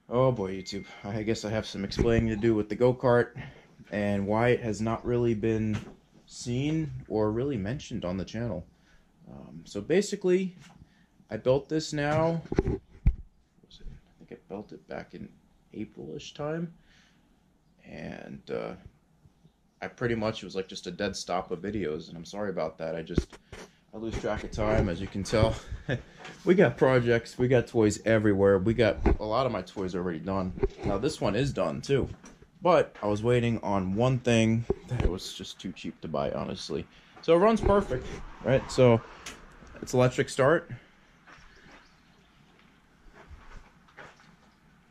Oh boy, YouTube. I guess I have some explaining to do with the go-kart and why it has not really been seen or really mentioned on the channel. So basically, I built this now. I think I built it back in April-ish time. And I pretty much, it was like just a dead stop of videos, and I'm sorry about that. I lose track of time, as you can tell. We got projects, we got toys everywhere. We got a lot of my toys already done. Now this one is done too, but I was waiting on one thing that was just too cheap to buy, honestly. So it runs perfect, right? So it's electric start.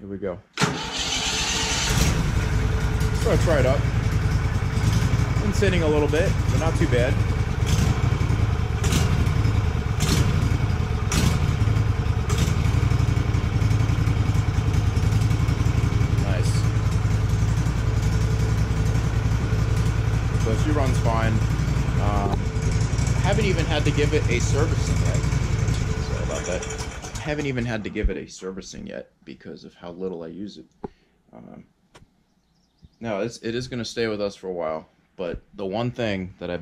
Here we go. So I try it up. Been sitting a little bit, but not too bad. So she runs fine. I haven't even had to give it a servicing yet. Sorry about that. I haven't even had to give it a servicing yet because of how little I use it. No, it is going to stay with us for a while. But the one thing that I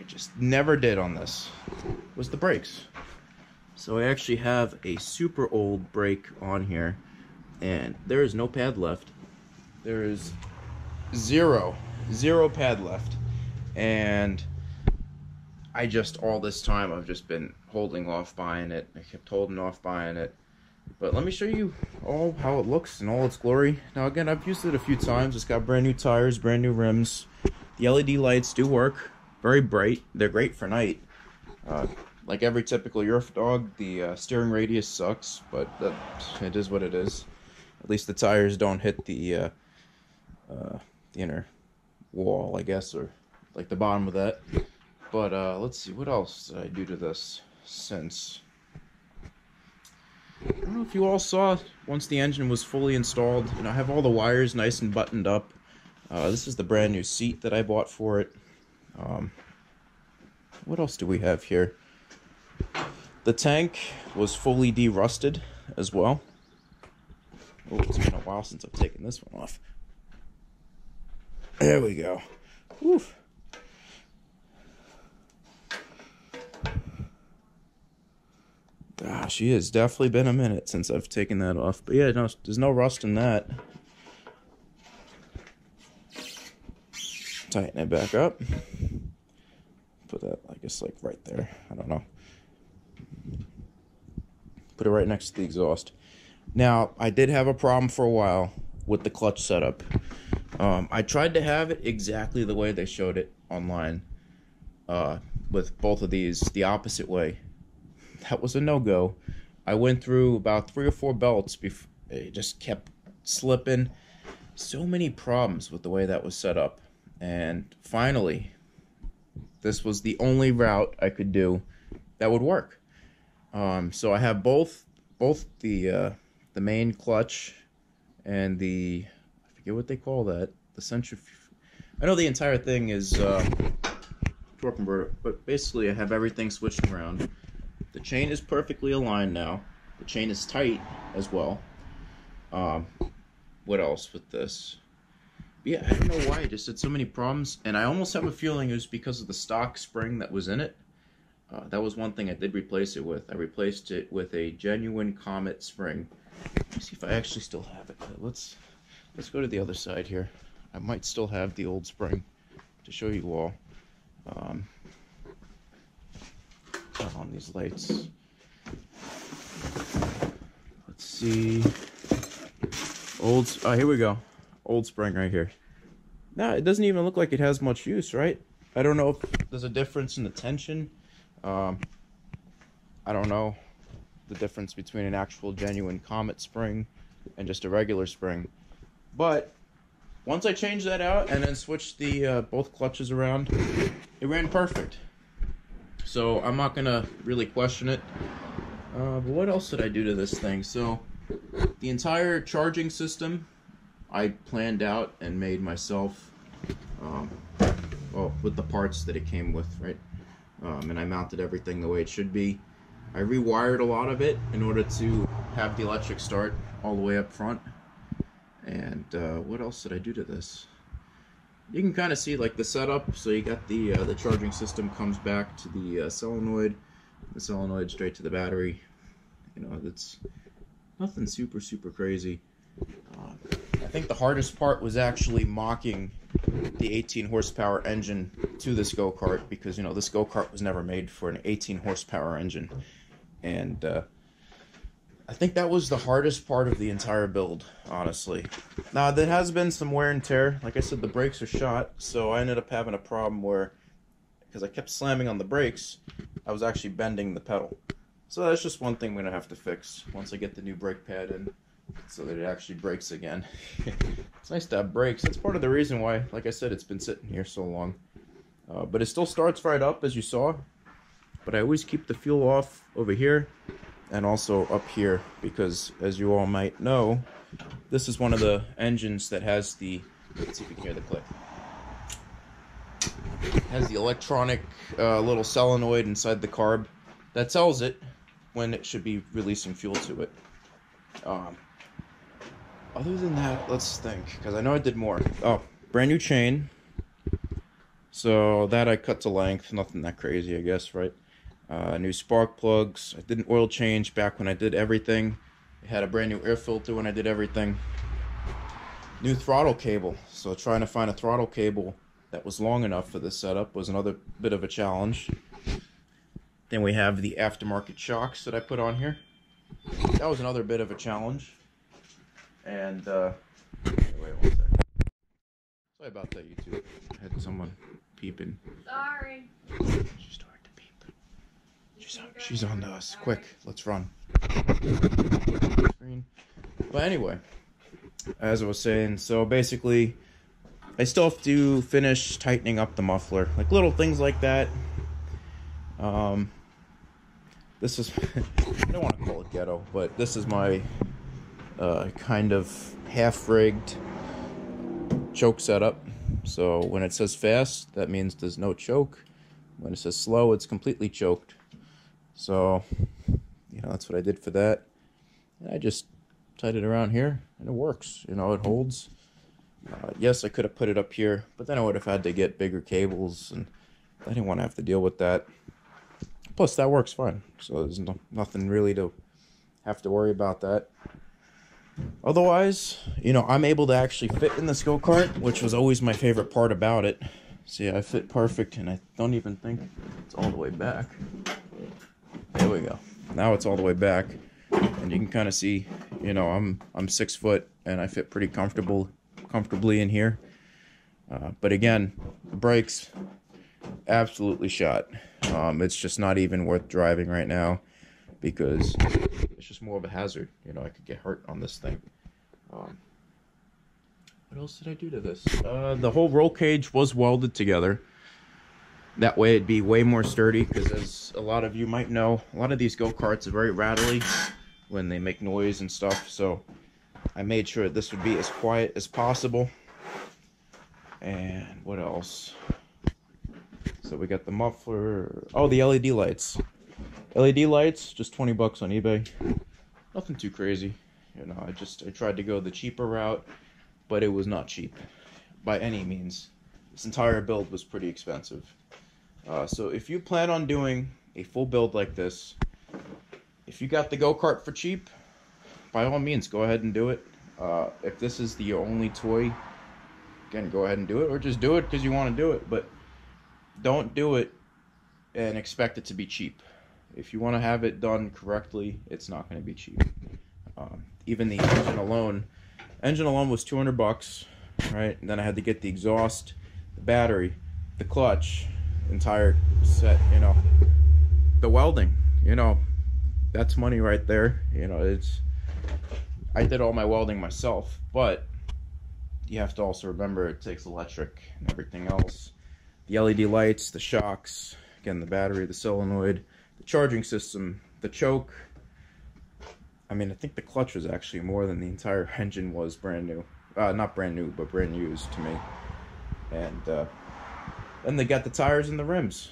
just never did on this was the brakes. So I actually have a super old brake on here, and there is no pad left. There is zero pad left, and all this time I've just been holding off buying it. I kept holding off buying it, but let me show you all how it looks in all its glory. Now again, I've used it a few times. It's got brand new tires, brand new rims. The LED lights do work, very bright. They're great for night. Like every typical YERF dog, the steering radius sucks, but it is what it is. At least the tires don't hit the inner wall, I guess, or like the bottom of that. But let's see, what else did I do to this since? I don't know if you all saw, once the engine was fully installed, you know, I have all the wires nice and buttoned up. This is the brand new seat that I bought for it. What else do we have here? The tank was fully de-rusted as well. Oh, it's been a while since I've taken this one off. There we go. Woof. Gosh, it has definitely been a minute since I've taken that off. But yeah, no, there's no rust in that. Tighten it back up. Put that, I guess, like right there. I don't know. Put it right next to the exhaust. Now, I did have a problem for a while with the clutch setup. I tried to have it exactly the way they showed it online, with both of these the opposite way. That was a no-go. I went through about 3 or 4 belts before it just kept slipping. So many problems with the way that was set up, and finally, this was the only route I could do that would work. So I have both the main clutch and the, I forget what they call that, the centrifuge. I know the entire thing is torque converter, but basically I have everything switched around. The chain is perfectly aligned now. The chain is tight as well. What else with this? Yeah, I don't know why I just had so many problems, and I almost have a feeling it was because of the stock spring that was in it. That was one thing I did replace it with. I replaced it with a genuine Comet spring. Let me see if I actually still have it. Let's go to the other side here. I might still have the old spring to show you all. Turn on these lights. Let's see. Here we go. Old spring right here. Now, it doesn't even look like it has much use, right? I don't know if there's a difference in the tension. I don't know the difference between an actual genuine Comet spring and just a regular spring. But once I changed that out and then switched the both clutches around, it ran perfect. So I'm not gonna really question it. But what else did I do to this thing? So the entire charging system I planned out and made myself, well, with the parts that it came with, right? And I mounted everything the way it should be. I rewired a lot of it in order to have the electric start all the way up front. And what else did I do to this? You can kind of see like the setup. So you got the charging system comes back to the solenoid straight to the battery. You know, that's nothing super crazy. I think the hardest part was actually mocking the 18 horsepower engine to this go-kart, because you know this go-kart was never made for an 18 horsepower engine, and I think that was the hardest part of the entire build, honestly. Now, there has been some wear and tear. Like I said, the brakes are shot, so I ended up having a problem where, because I kept slamming on the brakes, I was actually bending the pedal. So that's just one thing I'm going to have to fix once I get the new brake pad in, so that it actually brakes again. It's nice to have brakes. That's part of the reason why, like I said, it's been sitting here so long. But it still starts right up, as you saw. But I always keep the fuel off over here and also up here, because as you all might know, this is one of the engines that has the, let's see if you can hear the click, has the electronic little solenoid inside the carb that tells it when it should be releasing fuel to it. Other than that, let's think, because I know I did more. Oh, brand new chain. So that I cut to length, nothing that crazy, I guess, right? New spark plugs. I did an oil change back when I did everything. I had a brand new air filter when I did everything. New throttle cable. So trying to find a throttle cable that was long enough for this setup was another bit of a challenge. Then we have the aftermarket shocks that I put on here. That was another bit of a challenge. And, wait 1 second. Sorry about that, YouTube. I had someone peeping. Sorry. She started to peep. She's on to us. Quick, let's run. But anyway, as I was saying, so basically, I still have to finish tightening up the muffler. Like little things like that. This is, I don't want to call it ghetto, but this is my kind of half-rigged choke setup. So when it says fast, that means there's no choke. When it says slow, it's completely choked. So, you know, that's what I did for that. And I just tied it around here, and it works. You know, it holds. Yes, I could have put it up here, but then I would have had to get bigger cables, and I didn't want to have to deal with that. Plus, that works fine. So there's nothing really to have to worry about that. Otherwise, you know, I'm able to actually fit in this go-kart, which was always my favorite part about it. See, I fit perfect, and I don't even think it's all the way back. There we go. Now it's all the way back, and you can kind of see, you know, I'm 6 foot, and I fit pretty comfortably in here. But again, the brakes, absolutely shot. It's just not even worth driving right now, because it's just more of a hazard. You know, I could get hurt on this thing. What else did I do to this? The whole roll cage was welded together. That way it'd be way more sturdy, because as a lot of you might know, a lot of these go-karts are very rattly when they make noise and stuff. So I made sure this would be as quiet as possible. And what else? So we got the muffler. Oh, the LED lights. LED lights, just 20 bucks on eBay. Nothing too crazy. You know, I tried to go the cheaper route, but it was not cheap by any means. This entire build was pretty expensive. So if you plan on doing a full build like this, if you got the go-kart for cheap, by all means, go ahead and do it. If this is the only toy, again, go ahead and do it, or just do it because you want to do it. But don't do it and expect it to be cheap. If you want to have it done correctly, it's not going to be cheap. Even the engine alone was 200 bucks, right? And then I had to get the exhaust, the battery, the clutch, entire set, you know. The welding, you know, that's money right there. You know, I did all my welding myself, but you have to also remember it takes electric and everything else. The LED lights, the shocks, again, the battery, the solenoid, the charging system, the choke. I mean, I think the clutch was actually more than the entire engine was brand new. Not brand new, but brand used to me. And then they got the tires and the rims.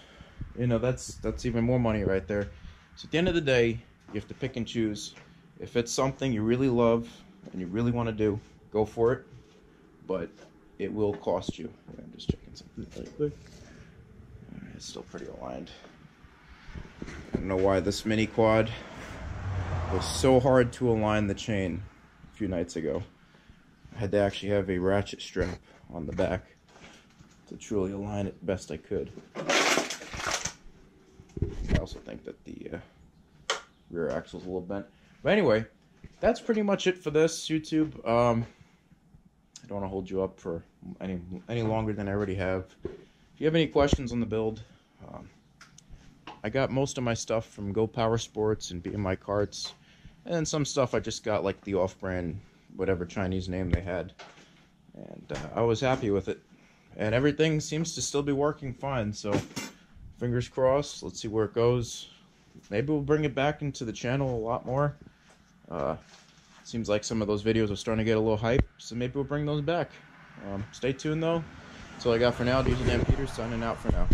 You know, that's even more money right there. So at the end of the day, you have to pick and choose. If it's something you really love and you really want to do, go for it. But it will cost you. I'm just checking something really quick. It's still pretty aligned. I don't know why this mini quad was so hard to align the chain a few nights ago. I had to actually have a ratchet strap on the back to truly align it best I could. I also think that the rear axle's a little bent. But anyway, that's pretty much it for this, YouTube. I don't want to hold you up for any longer than I already have. If you have any questions on the build, I got most of my stuff from Go Power Sports and BMI Carts, and then some stuff I just got like the off-brand, whatever Chinese name they had, and I was happy with it, and everything seems to still be working fine. So fingers crossed. Let's see where it goes. Maybe we'll bring it back into the channel a lot more. Seems like some of those videos are starting to get a little hype, so maybe we'll bring those back. Stay tuned though. That's all I got for now. Diesel Dan Peters signing out for now.